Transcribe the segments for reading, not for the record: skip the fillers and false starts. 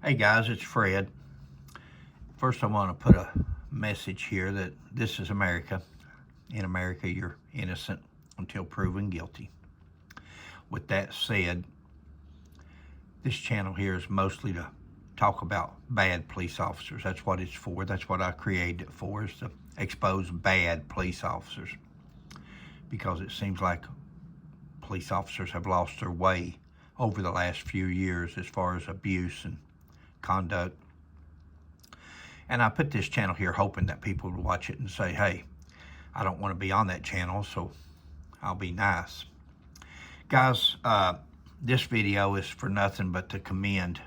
Hey guys, it's Fred. First, I want to put a message here that this is America. In America, you're innocent until proven guilty. With that said, this channel here is mostly to talk about bad police officers. That's what it's for. That's what I created it for, is to expose bad police officers. Because it seems like police officers have lost their way over the last few years as far as abuse and conduct. And I put this channel here hoping that people would watch it and say, hey, I don't want to be on that channel, so I'll be nice. Guys, this video is for nothing but to commend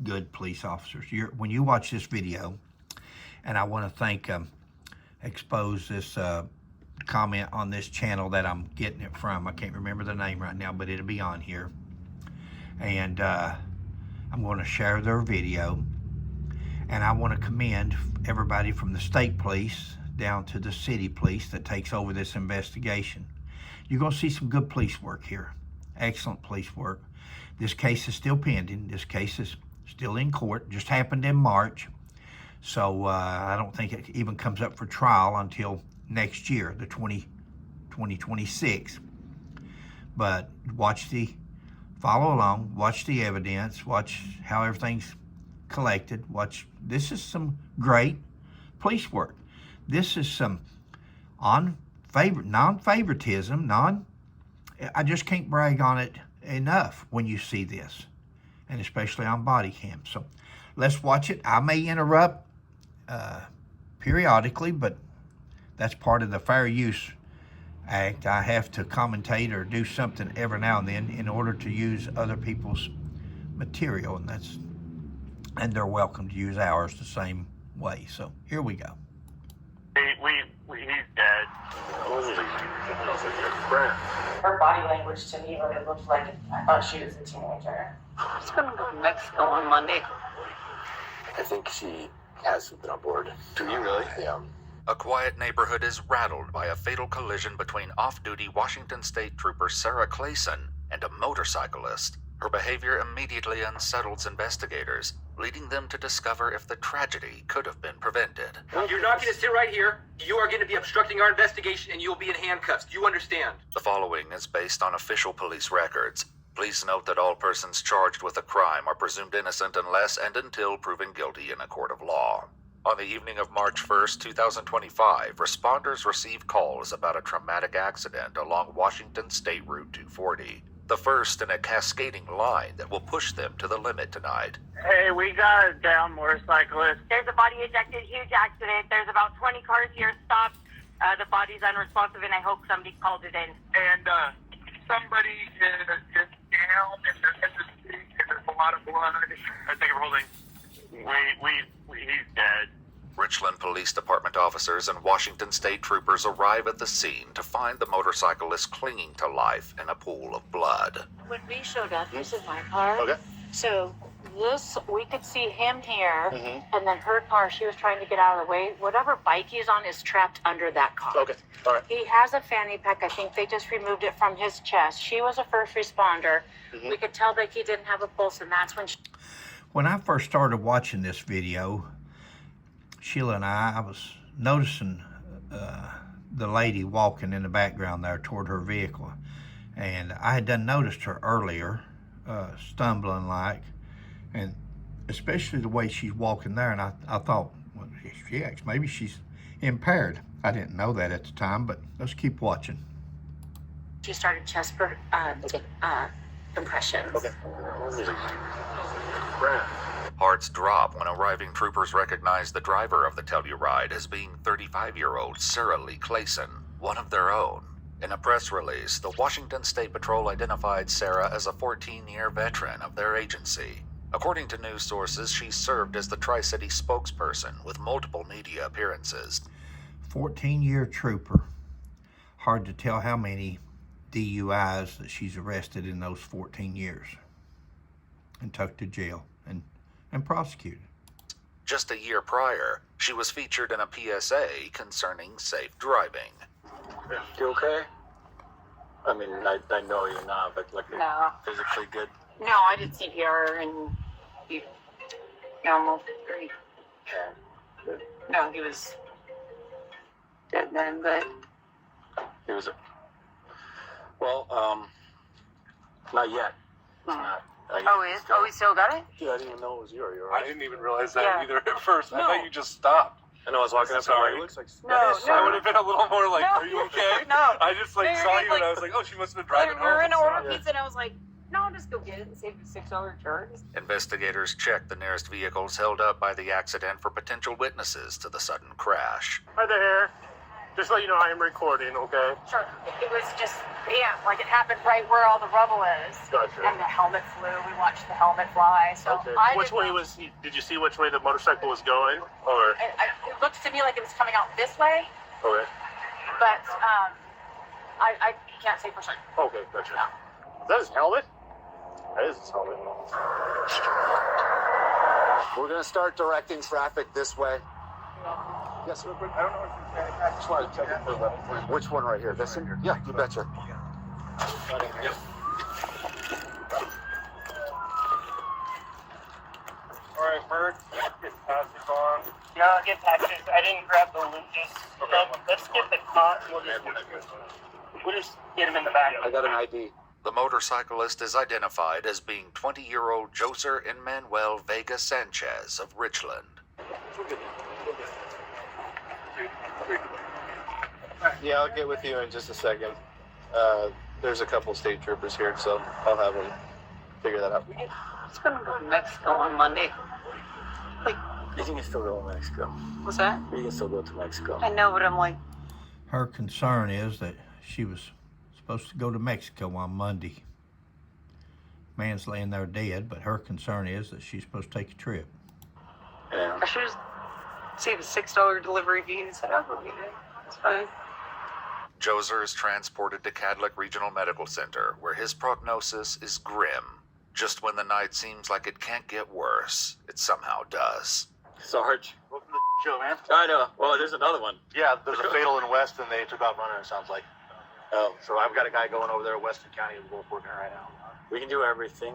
good police officers. When you watch this video, and I want to thank, expose this comment on this channel that I'm getting it from. I can't remember the name right now, but it'll be on here. And I'm going to share their video. And I want to commend everybody from the state police down to the city police that takes over this investigation. You're going to see some good police work here. Excellent police work. This case is still pending. This case is still in court. Just happened in March. So I don't think it even comes up for trial until next year, the 2026. But follow along, watch the evidence, watch how everything's collected. This is some great police work. This is some non-favoritism, I just can't brag on it enough when you see this, and especially on body cam. So let's watch it. I may interrupt periodically, but that's part of the Fair Use Act. I have to commentate or do something every now and then in order to use other people's material, and they're welcome to use ours the same way. So here we go. He's dead. Her body language to me, what it looked like, I thought she was a teenager. She's gonna go to Mexico on Monday. I think she has something on board. Do you really? Yeah. A quiet neighborhood is rattled by a fatal collision between off-duty Washington State Trooper Sarah Clayson and a motorcyclist. Her behavior immediately unsettles investigators, leading them to discover if the tragedy could have been prevented. You're not going to sit right here. You are going to be obstructing our investigation, and you'll be in handcuffs. Do you understand? The following is based on official police records. Please note that all persons charged with a crime are presumed innocent unless and until proven guilty in a court of law. On the evening of March 1st, 2025, responders received calls about a traumatic accident along Washington State Route 240. The first in a cascading line that will push them to the limit tonight. Hey, we got a down motorcyclist. There's a body ejected, huge accident. There's about 20 cars here stopped. The body's unresponsive, and I hope somebody called it in. And somebody is down in the street, and there's a lot of blood. I think we're holding. He's dead. Richland Police Department officers and Washington State troopers arrive at the scene to find the motorcyclist clinging to life in a pool of blood. When we showed up, this is my car. Okay. So we could see him here, and then her car, she was trying to get out of the way. Whatever bike he's on is trapped under that car. Okay. All right. He has a fanny pack. I think they just removed it from his chest. She was a first responder. We could tell that he didn't have a pulse, and that's when When I first started watching this video, Sheila and I was noticing the lady walking in the background there toward her vehicle. And I had done noticed her earlier, stumbling like, and especially the way she's walking there. And I thought, well, maybe she's impaired. I didn't know that at the time, but let's keep watching. she started chest compressions. Okay. Hearts drop when arriving troopers recognize the driver of the Telluride as being 35-year-old Sarah Lee Clayson, one of their own. In a press release, the Washington State Patrol identified Sarah as a 14-year veteran of their agency. According to news sources, she served as the Tri-City spokesperson with multiple media appearances. 14-year trooper. Hard to tell how many DUIs that she's arrested in those 14 years and tucked to jail and prosecuted. Just a year prior, she was featured in a PSA concerning safe driving. You okay? I mean, I know you're not, but like, No. physically good. No, I did CPR and Yeah, almost 3. No, he was dead then, but He was. Well, not yet. It's not. he still got it? Yeah, I didn't even know it was you. Are you I alright? didn't even realize that Yeah. either at first. I No. thought you just stopped. I know I was walking up. Sorry. It looks like. No, I would have been a little more like, No. are you okay? No. I just No, like you're saw good, you and I like- was like, oh, she must have been We driving home. were in I'm order sorry. pizza, and I was like, no, I'll just go get it and save the $6 charge. Investigators checked the nearest vehicles held up by the accident for potential witnesses to the sudden crash. Hi there. Just let you know I am recording. Okay. Sure. It was just, like it happened right where all the rubble is. Gotcha. And the helmet flew. We watched the helmet fly. So Okay. I Which didn't way know- was he? Did you see which way the motorcycle was going? Or It looked to me like it was coming out this way, okay. but I can't say for certain. Okay, gotcha. Is that his helmet? That is his helmet. We're gonna start directing traffic this way. Yes, I don't know if I just want to check it for the. Which one right here? This one? Yeah, you betcha. All right, Bird, get passes on. No, I'll get patches. I didn't grab the loot. Let's get the cot. We'll just get him in the back. I got an ID. The motorcyclist is identified as being 20-year-old Joser Emmanuel Vega Sanchez of Richland. Yeah, I'll get with you in just a second. There's a couple state troopers here, so I'll have them figure that out. It's gonna go to Mexico on Monday. You can still go to Mexico. What's that? You can still go to Mexico. I know, but I'm like, Her concern is that she was supposed to go to Mexico on Monday. Man's laying there dead, but her concern is that she's supposed to take a trip. Yeah. I should have saved a $6 delivery fee and said, I'll go get it. It's fine. Joser is transported to Cadlick Regional Medical Center, where his prognosis is grim. Just when the night seems like it can't get worse, it somehow does. Sarge. Welcome to the show, man. I know. Well, there's another one. Yeah, there's a fatal in West, and they took off running, it sounds like. Oh, So I've got a guy going over there, Weston County, we're both working right now. we can do everything.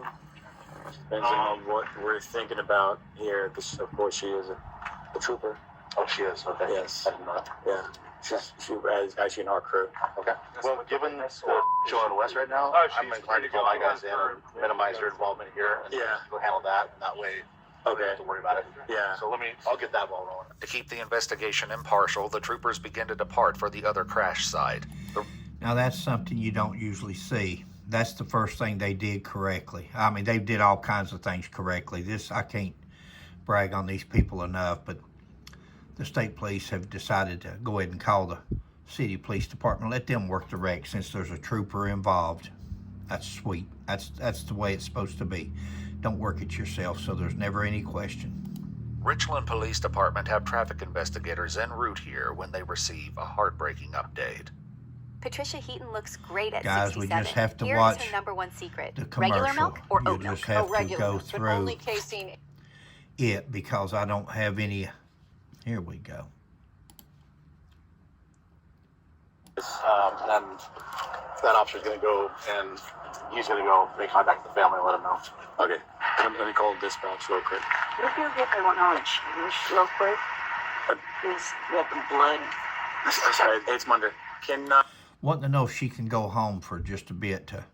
Depends on what we're thinking about here. Because of course she is a trooper. Oh, she is, okay. Yes. I didn't know that. Yeah. She is actually in our crew. Okay. Well, given the show in West right now, I'm inclined to call my guys in and minimize their involvement here and Yeah. go handle that. And that way, we don't Okay. have to worry about it. Yeah. So I'll get that ball rolling. To keep the investigation impartial, the troopers begin to depart for the other crash site. Now that's something you don't usually see. That's the first thing they did correctly. I mean, they did all kinds of things correctly. I can't brag on these people enough, but the state police have decided to go ahead and call the city police department. Let them work the wreck since there's a trooper involved. That's sweet. That's the way it's supposed to be. Don't work it yourself, so there's never any question. Richland Police Department have traffic investigators en route here when they receive a heartbreaking update. Patricia Heaton looks great at Guys, we 67. just have to Here is watch her number one secret. the Regular commercial. milk or You oat milk? just have to regular go milk, but through only casein. it because I don't have any. Here we go. And that officer's going to go and he's going to go make contact with the family and let them know. Okay. Let me call dispatch real quick. If you get me one on a change real quick, please get the blood. Sorry, it's Monday. Can Wanting to know if she can go home for just a bit to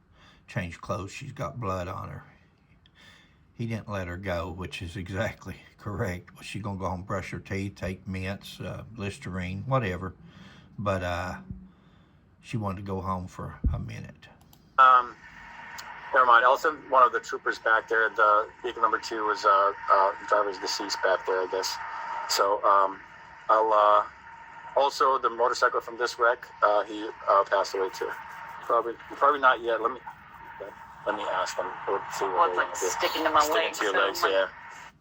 change clothes. She's got blood on her. He didn't let her go, which is exactly correct. Was she gonna go home, brush her teeth, take mints, Listerine, whatever? But she wanted to go home for a minute. never mind. Also, one of the troopers back there, the vehicle number 2 was driver's deceased back there, I guess. So I'll also the motorcycle from this wreck, he passed away too. Probably not yet. Let me ask them. We'll see what Well, they it's want like to do. sticking to my Sticking legs. to your so legs, my- yeah.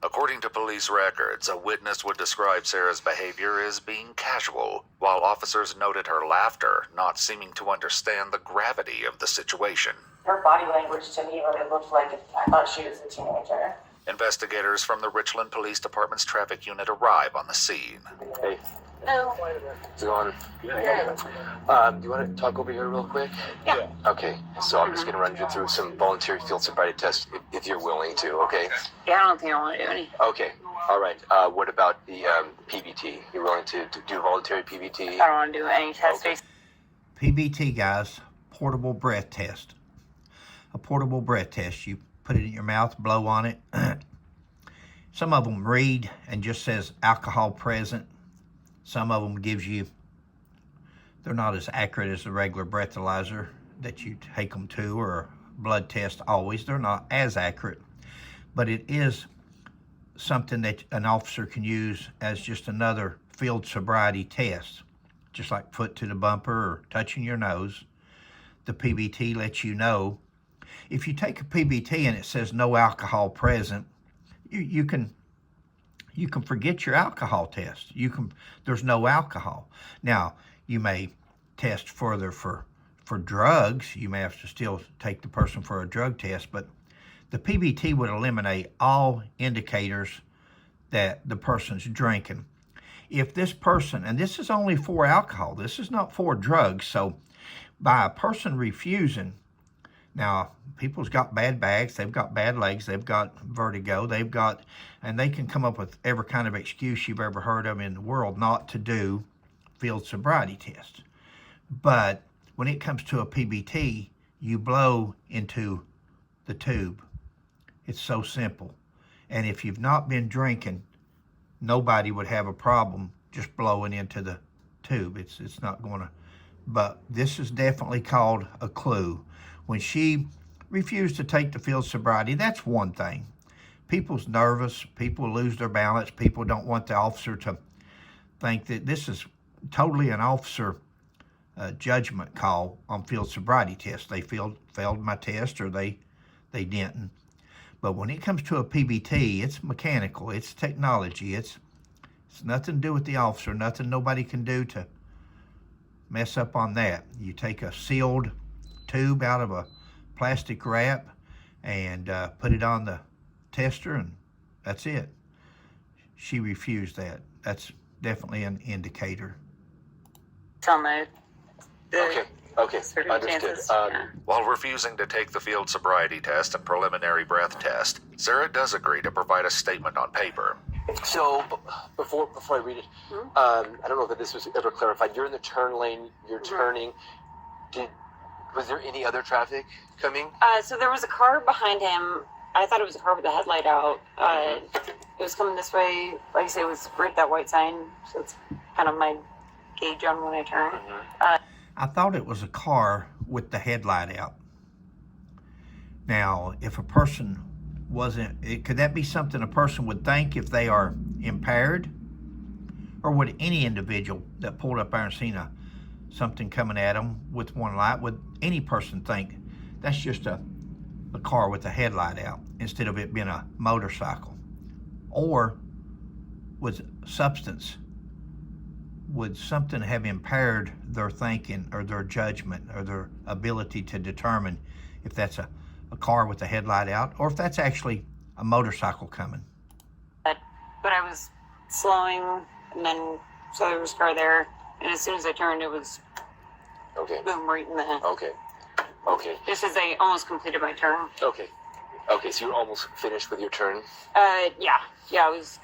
According to police records, a witness would describe Sarah's behavior as being casual, while officers noted her laughter, not seeming to understand the gravity of the situation. Her body language to me, it looked like I thought she was a teenager. Investigators from the Richland Police Department's traffic unit arrive on the scene. Hey, No. How's it going? Do you want to talk over here real quick? Yeah. Okay, so I'm just going to run you through some voluntary field sobriety tests if you're willing to, okay? Yeah, I don't think I want to do any. Okay, all right. What about the PBT? You willing to do voluntary PBT? I don't want to do any tests. Okay. PBT, guys, portable breath test. A portable breath test. You put it in your mouth, blow on it. Some of them read and just says alcohol present. Some of them gives you, they're not as accurate as the regular breathalyzer that you take them to, or blood test always. They're not as accurate, but it is something that an officer can use as just another field sobriety test, just like foot to the bumper or touching your nose. The PBT lets you know. If you take a PBT and it says no alcohol present, you can forget your alcohol test. There's no alcohol. Now, you may test further for drugs. You may have to still take the person for a drug test, but the PBT would eliminate all indicators that the person's drinking. If this person, and this is only for alcohol, this is not for drugs, so by a person refusing, now, people's got bad bags, they've got bad legs, they've got vertigo, and they can come up with every kind of excuse you've ever heard of in the world not to do field sobriety tests. But when it comes to a PBT, you blow into the tube. It's so simple. And if you've not been drinking, nobody would have a problem just blowing into the tube. It's not going to, but this is definitely called a clue. When she refused to take the field sobriety, that's one thing. People's nervous, people lose their balance, people don't want the officer to think that this is totally an officer judgment call on field sobriety tests. They failed my test or they didn't. But when it comes to a PBT, it's mechanical, it's technology, it's nothing to do with the officer, nothing nobody can do to mess up on that. You take a sealed tube out of a plastic wrap and put it on the tester, and that's it. She refused that. That's definitely an indicator. Tell me. Okay, understood. While refusing to take the field sobriety test and preliminary breath test, Sarah does agree to provide a statement on paper. So, before I read it, I don't know that this was ever clarified. You're in the turn lane, you're turning. Was there any other traffic coming? So there was a car behind him. I thought it was a car with the headlight out. It was coming this way. Like I say, it was right at that white sign. So it's kind of my gauge on when I turn. I thought it was a car with the headlight out. Now, if a person could that be something a person would think if they are impaired? Or would any individual that pulled up there and seen something coming at them with one light, would any person think that's just a car with a headlight out instead of it being a motorcycle? Or would something have impaired their thinking or their judgment or their ability to determine if that's a car with a headlight out or if that's actually a motorcycle coming? But I was slowing, and then so there was a car there, and as soon as I turned, it was boom right in the. Okay. Just as I almost completed my turn. Okay, so you're almost finished with your turn? Yeah, I was.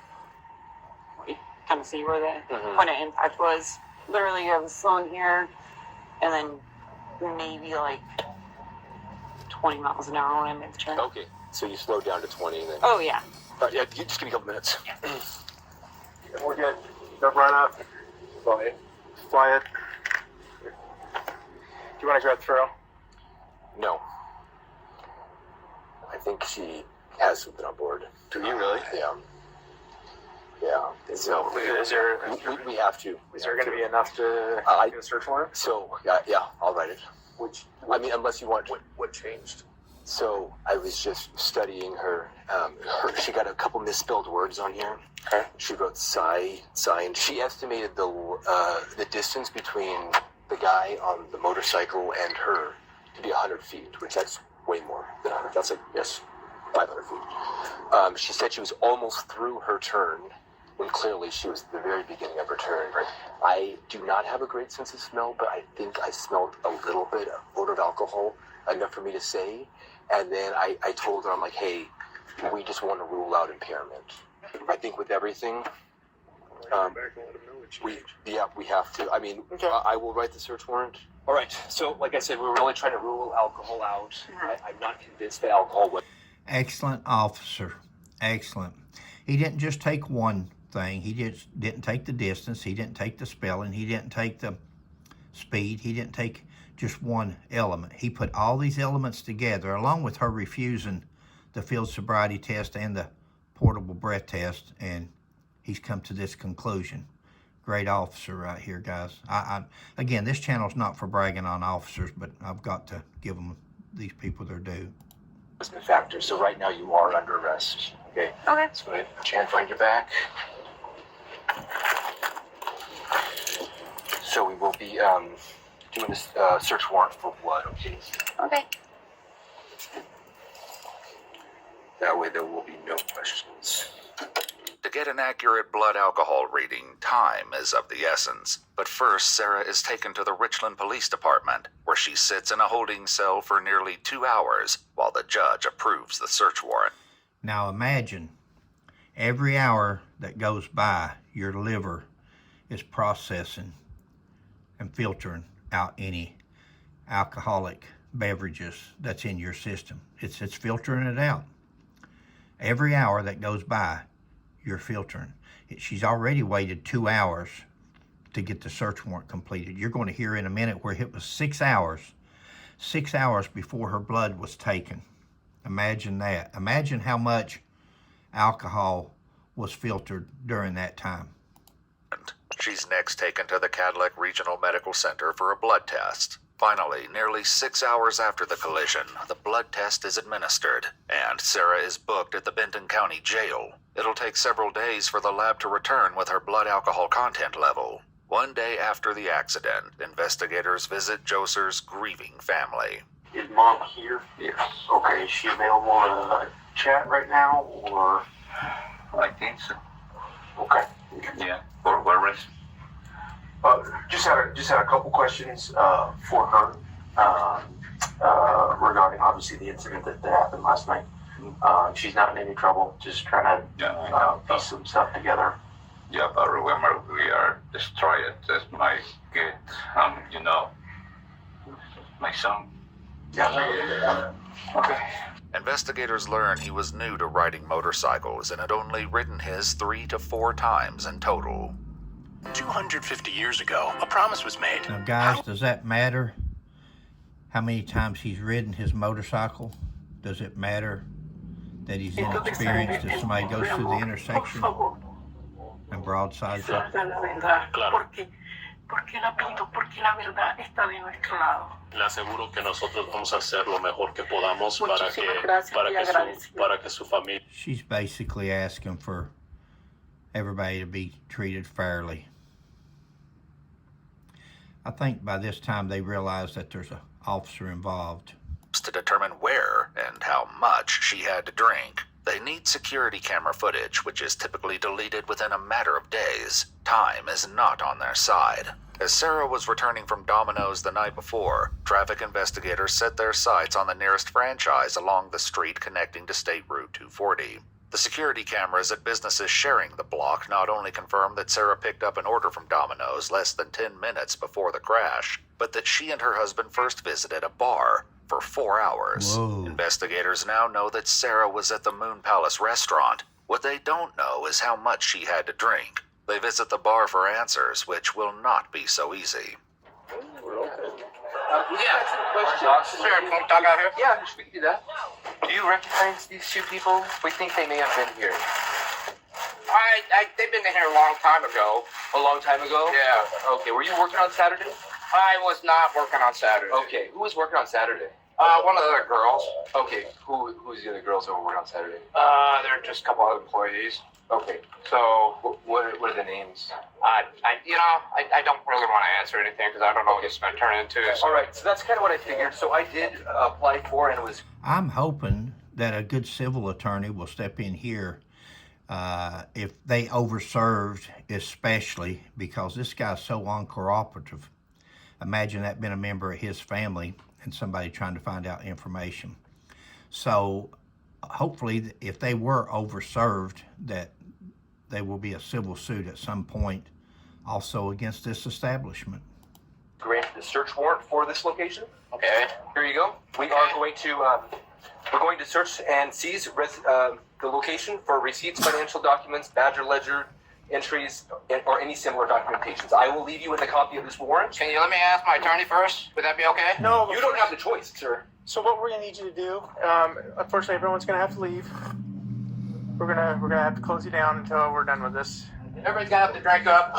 You kind of see where the point of impact was. Literally, I was slowing here, and then maybe like 20 miles an hour when I made the turn. Okay, so you slowed down to 20 then? Oh, yeah. All right, just give me a couple minutes. Yeah. We're good. Don't run up. Fly it. Do you want to grab the trail? No. I think she has something on board. Do you really? Yeah. So we have to. Is there going to be enough to get a search warrant? So yeah, I'll write it. I mean, unless you want. What changed? So I was just studying her. She got a couple misspelled words on here. Okay. She wrote sigh, and she estimated the distance between the guy on the motorcycle and her to be 100 feet, which that's way more than 100. That's 500 feet. She said she was almost through her turn when clearly she was at the very beginning of her turn. I do not have a great sense of smell, but I think I smelled a little bit of odor of alcohol, enough for me to say. And then I told her, I'm like, hey, we just want to rule out impairment. I think with everything, we have to. I mean, I will write the search warrant. All right. So, like I said, we were really trying to rule alcohol out. I'm not convinced that alcohol was. Excellent officer. Excellent. He didn't just take one thing. He just didn't take the distance. He didn't take the spelling. He didn't take the speed. He didn't take just one element. He put all these elements together, along with her refusing the field sobriety test and the portable breath test, and he's come to this conclusion. Great officer right here, guys. Again, this channel's not for bragging on officers, but I've got to give them, these people, their due. Factor. So right now you are under arrest. Okay. Okay. So put your hand behind your back. So we will be doing this search warrant for blood. Okay. Okay. That way there will be no questions. To get an accurate blood alcohol reading, time is of the essence. But first, Sarah is taken to the Richland Police Department, where she sits in a holding cell for nearly 2 hours while the judge approves the search warrant. Now imagine, every hour that goes by, your liver is processing and filtering out any alcoholic beverages that's in your system. It's filtering it out. Every hour that goes by, you're filtering. She's already waited 2 hours to get the search warrant completed. You're going to hear in a minute where it was 6 hours. 6 hours before her blood was taken. Imagine that. Imagine how much alcohol was filtered during that time. She's next taken to the Cadillac Regional Medical Center for a blood test. Finally, nearly 6 hours after the collision, the blood test is administered, and Sarah is booked at the Benton County Jail. It'll take several days for the lab to return with her blood alcohol content level. 1 day after the accident, investigators visit Joser's grieving family. Is Mom here? Yes. Okay, is she available to chat right now, or? I think so. Okay. Yeah. For what reason? Just had a couple questions for her regarding obviously the incident that happened last night. She's not in any trouble. Just trying to piece some stuff together. Yeah, but remember, we are destroyed. That's my kid. My son. Yeah. Okay. Investigators learn he was new to riding motorcycles and had only ridden his 3 to 4 times in total. 250 years ago, a promise was made. Now, guys, does that matter? How many times he's ridden his motorcycle? Does it matter that he's inexperienced if somebody goes through the intersection and broadsides him? Le aseguro que nosotros vamos a hacer lo mejor que podamos para que su familia. She's basically asking for everybody to be treated fairly. I think by this time they realize that there's an officer involved. To determine where and how much she had to drink, they need security camera footage, which is typically deleted within a matter of days. Time is not on their side. As Sarah was returning from Domino's the night before, traffic investigators set their sights on the nearest franchise along the street connecting to State Route 240. The security cameras at businesses sharing the block not only confirmed that Sarah picked up an order from Domino's less than 10 minutes before the crash, but that she and her husband first visited a bar for 4 hours. Whoa. Investigators now know that Sarah was at the Moon Palace restaurant. What they don't know is how much she had to drink. They visit the bar for answers, which will not be so easy. Sure, can we talk out here? Yeah, we can do that. Do you recognize these two people? We think they may have been here. They've been here a long time ago. A long time ago? Yeah. Okay, were you working on Saturday? I was not working on Saturday. Okay, who was working on Saturday? One of the other girls. Okay, who's the other girls that were working on Saturday? They're just a couple of employees. Okay, So, what are the names? I don't really want to answer anything because I don't know what it's going to turn into. So. All right, so that's kind of what I figured. So I did apply for, and it was. I'm hoping that a good civil attorney will step in here if they overserved, especially because this guy's so uncooperative. Imagine that being a member of his family and somebody trying to find out information. So hopefully, if they were overserved, that there will be a civil suit at some point also against this establishment. Granted a search warrant for this location. Okay. Here you go. We are going to we're going to search and seize the location for receipts, financial documents, badger ledger entries, or any similar documentations. I will leave you with a copy of this warrant. Can you let me ask my attorney first? Would that be okay? No, You don't have the choice, sir. So what we're gonna need you to do, unfortunately, everyone's gonna have to leave. We're gonna have to close you down until we're done with this. Everybody's gonna have to drink up.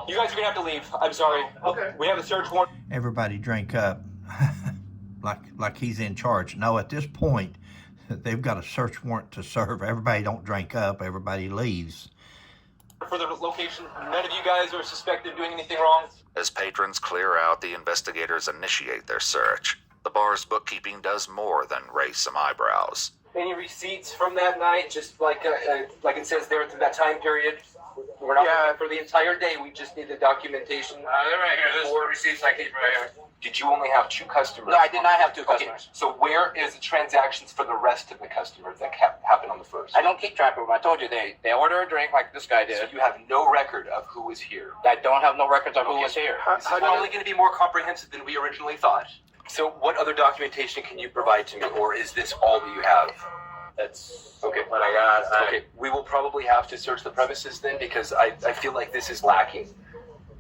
You guys are gonna have to leave. I'm sorry. Okay. We have a search warrant. Everybody drink up like he's in charge. No, at this point, they've got a search warrant to serve. Everybody don't drink up. Everybody leaves. For the location, none of you guys are suspected of doing anything wrong. As patrons clear out, the investigators initiate their search. The bar's bookkeeping does more than raise some eyebrows. Any receipts from that night, just like it says there to that time period. We're not looking for the entire day. We just need the documentation. They're right here. There's 4 receipts I keep right here. Did you only have 2 customers? No, I did not have 2 customers. So where is the transactions for the rest of the customers that happened on the first? I don't keep track of them. I told you they order a drink like this guy did. So you have no record of who was here. I don't have no records of who was here. It's probably going to be more comprehensive than we originally thought. So what other documentation can you provide to me, or is this all that you have? That's okay. what I got. Okay, we will probably have to search the premises then, because I feel like this is lacking.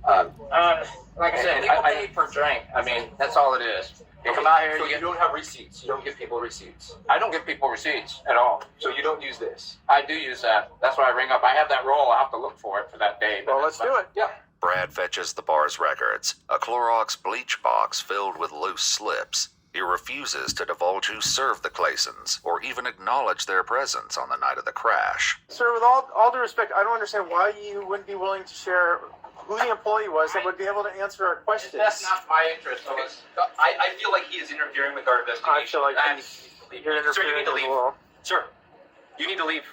Like I said, people pay per drink. I mean, that's all it is. You come out here, so you don't have receipts. You don't give people receipts. I don't give people receipts at all. So you don't use this. I do use that. That's why I ring up. I have that roll. I have to look for it for that day. Well, let's do it. Yeah. Brad fetches the bar's records, a Clorox bleach box filled with loose slips. He refuses to divulge who served the Claysons or even acknowledge their presence on the night of the crash. Sir, with all due respect, I don't understand why you wouldn't be willing to share who the employee was that would be able to answer our questions. That's not my interest. So I feel like he is interfering with our investigation. I feel like you're interfering Sir, you need to as leave. well. Sir, you need to leave.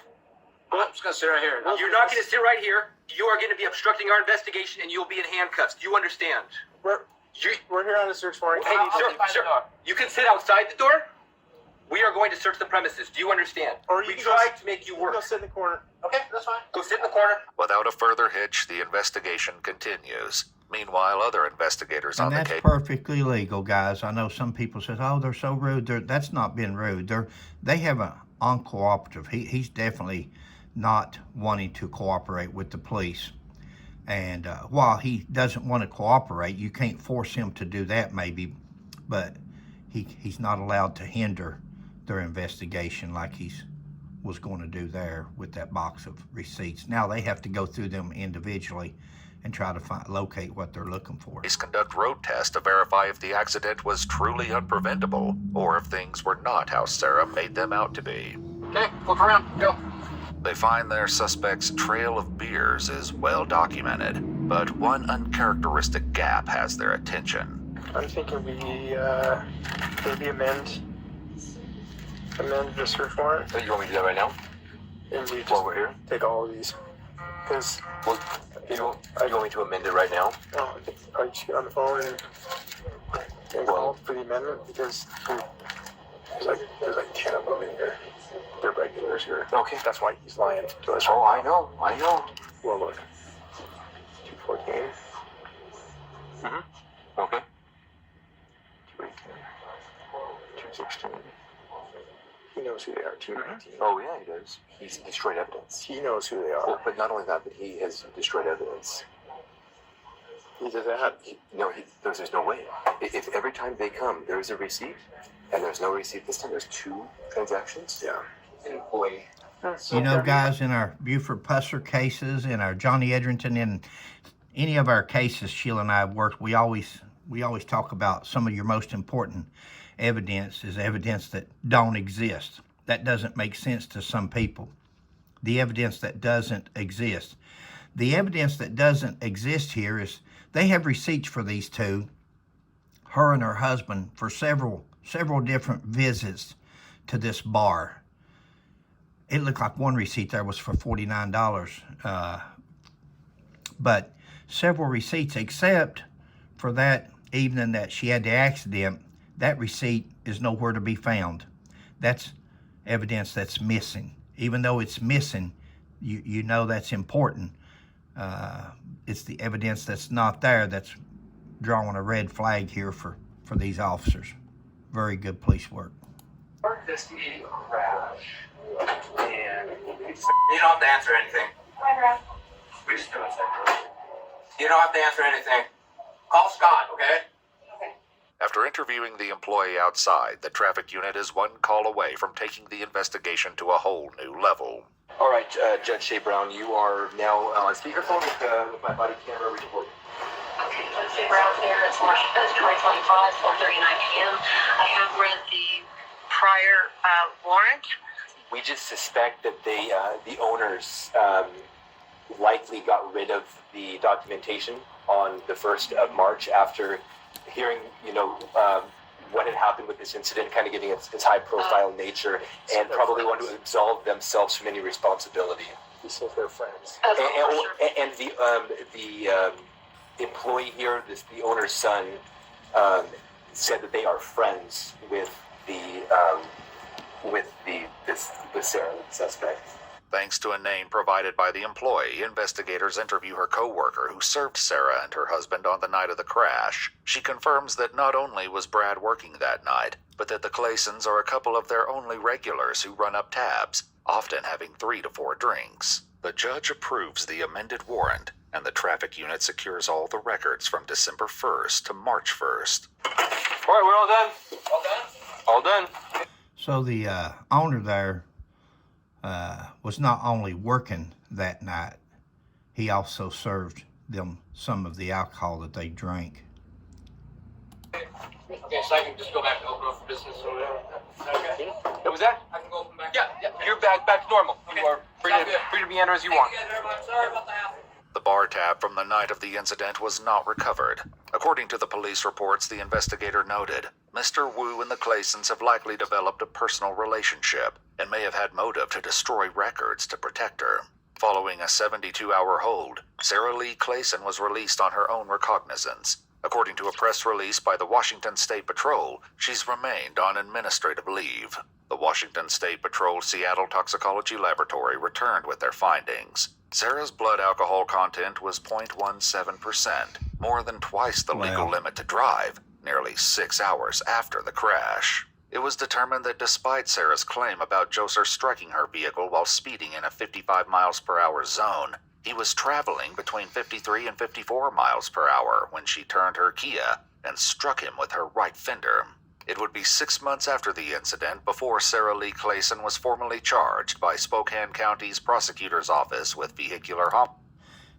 I'm just gonna sit right here. You're not going to sit right here. You are going to be obstructing our investigation, and you'll be in handcuffs. Do you understand? We're here on a search warrant. Hey, sir, you can sit outside the door. We are going to search the premises. Do you understand? We tried to make you work. Go sit in the corner. Okay, that's fine. Go sit in the corner. Without a further hitch, the investigation continues. Meanwhile, other investigators on And the that's case. perfectly legal, guys. I know some people say, "Oh, they're so rude." That's not being rude. They have an uncooperative. He's definitely not wanting to cooperate with the police. And while he doesn't want to cooperate, you can't force him to do that, maybe. But he's not allowed to hinder their investigation like he was going to do there with that box of receipts. Now they have to go through them individually and try to locate what they're looking for. Police conduct road tests to verify if the accident was truly unpreventable or if things were not how Sarah made them out to be. Okay, look around. Go. They find their suspect's trail of beers is well documented, but one uncharacteristic gap has their attention. I'm thinking we maybe amend the search warrant. You want me to do that right now? And we just While we're here? take all of these. Because You want me to amend it right now? I just get on the phone and call for the amendment because there's like 10 of them in here. They're regulars here. Okay. That's why he's lying to us. Oh, I know. Well, look. 214. Okay. 218. 216. He knows who they are. 219. Oh, yeah, he does. He's destroyed evidence. He knows who they are. Well, but not only that, but he has destroyed evidence. He does that. There's no way. If every time they come, there's a receipt, and there's no receipt this time, there's 2 transactions. Yeah. Employee. You know, guys, in our Buford Pusser cases, in our Johnny Edrington, in any of our cases Sheila and I have worked, we always talk about some of your most important evidence is evidence that don't exist. That doesn't make sense to some people. The evidence that doesn't exist. The evidence that doesn't exist here is they have receipts for these 2, her and her husband, for several different visits to this bar. it looked like one receipt there was for $49. But several receipts, except for that evening that she had the accident, that receipt is nowhere to be found. That's evidence that's missing. Even though it's missing, you know that's important. It's the evidence that's not there that's drawing a red flag here for these officers. Very good police work. We're investigating a crash, and you don't have to answer anything. We just do it. You don't have to answer anything. Call Scott, okay? After interviewing the employee outside, the traffic unit is one call away from taking the investigation to a whole new level. All right, Judge Shea Brown, you are now on speakerphone with my body camera recording. Okay, Judge Shea Brown here. It's March 5th, 2025, 4:39 p.m. I have read the prior warrant. We just suspect that the owners likely got rid of the documentation on the 1st of March after hearing, what had happened with this incident, kind of getting its high-profile nature, and probably want to absolve themselves from any responsibility. So they're friends. And the employee here, the owner's son, said that they are friends with Sarah, the suspect. Thanks to a name provided by the employee, investigators interview her co-worker who served Sarah and her husband on the night of the crash. She confirms that not only was Brad working that night, but that the Claysons are a couple of their only regulars who run up tabs, often having 3 to 4 drinks. The judge approves the amended warrant, and the traffic unit secures all the records from December 1st to March 1st. All right, we're all done. All done? All done. So the owner there was not only working that night, he also served them some of the alcohol that they drank. Okay, so I can just go back and open up for business or whatever. Okay. What was that? I can go open back. Yeah. You're back to normal. Okay. You are free to meander as you want. Thank you guys very much. Sorry about the hassle. The bar tab from the night of the incident was not recovered. According to the police reports the investigator noted, Mr. Wu and the Claysons have likely developed a personal relationship and may have had motive to destroy records to protect her. Following a 72-hour hold, Sarah Lee Clayson was released on her own recognizance. According to a press release by the Washington State Patrol, she's remained on administrative leave. The Washington State Patrol Seattle Toxicology Laboratory returned with their findings. Sarah's blood alcohol content was 0.17%, more than twice the legal limit to drive, nearly 6 hours after the crash. It was determined that despite Sarah's claim about Joser striking her vehicle while speeding in a 55 miles per hour zone, he was traveling between 53 and 54 miles per hour when she turned her Kia and struck him with her right fender. It would be 6 months after the incident before Sarah Lee Clayson was formally charged by Spokane County's prosecutor's office with vehicular homicide.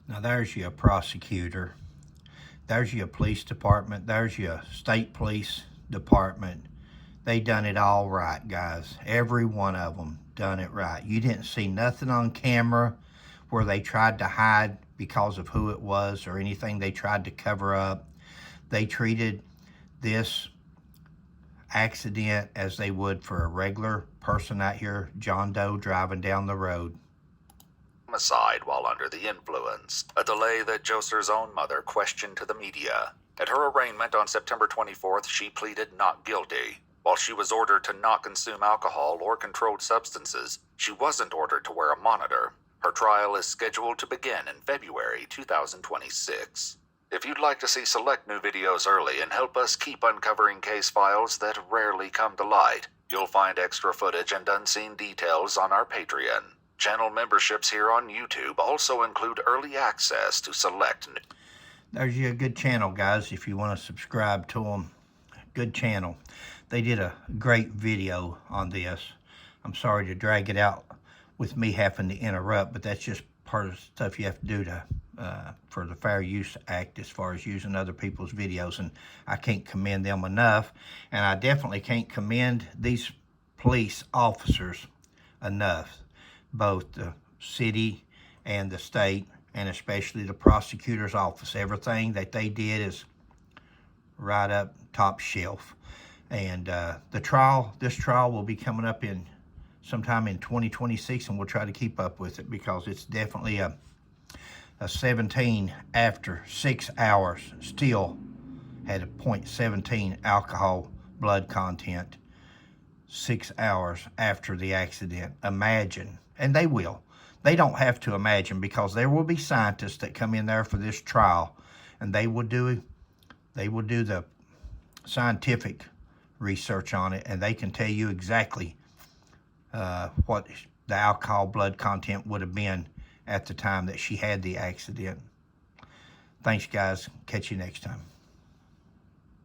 Now there's your prosecutor, there's your police department, there's your state police department. They done it all right, guys. Every one of them done it right. You didn't see nothing on camera where they tried to hide because of who it was or anything they tried to cover up. They treated this accident as they would for a regular person out here, John Doe, driving down the road. Homicide while under the influence, a delay that Joser's own mother questioned to the media. At her arraignment on September 24th, she pleaded not guilty. While she was ordered to not consume alcohol or controlled substances, she wasn't ordered to wear a monitor. Her trial is scheduled to begin in February 2026. If you'd like to see select new videos early and help us keep uncovering case files that rarely come to light, you'll find extra footage and unseen details on our Patreon. Channel memberships here on YouTube also include early access to select new... There's you a good channel, guys, if you want to subscribe to them. Good channel. They did a great video on this. I'm sorry to drag it out with me having to interrupt, but that's just part of the stuff you have to do to for the Fair Use Act as far as using other people's videos, and I can't commend them enough, and I definitely can't commend these police officers enough, both the city and the state, and especially the prosecutor's office. Everything that they did is right up top shelf. And this trial will be coming up in sometime in 2026, and we'll try to keep up with it because it's definitely a 17 after 6 hours, still had a 0.17 alcohol blood content 6 hours after the accident. Imagine, and they will. They don't have to imagine, because there will be scientists that come in there for this trial, and they will do the scientific research on it, and they can tell you exactly what the alcohol blood content would have been at the time that she had the accident. Thanks, guys. Catch you next time.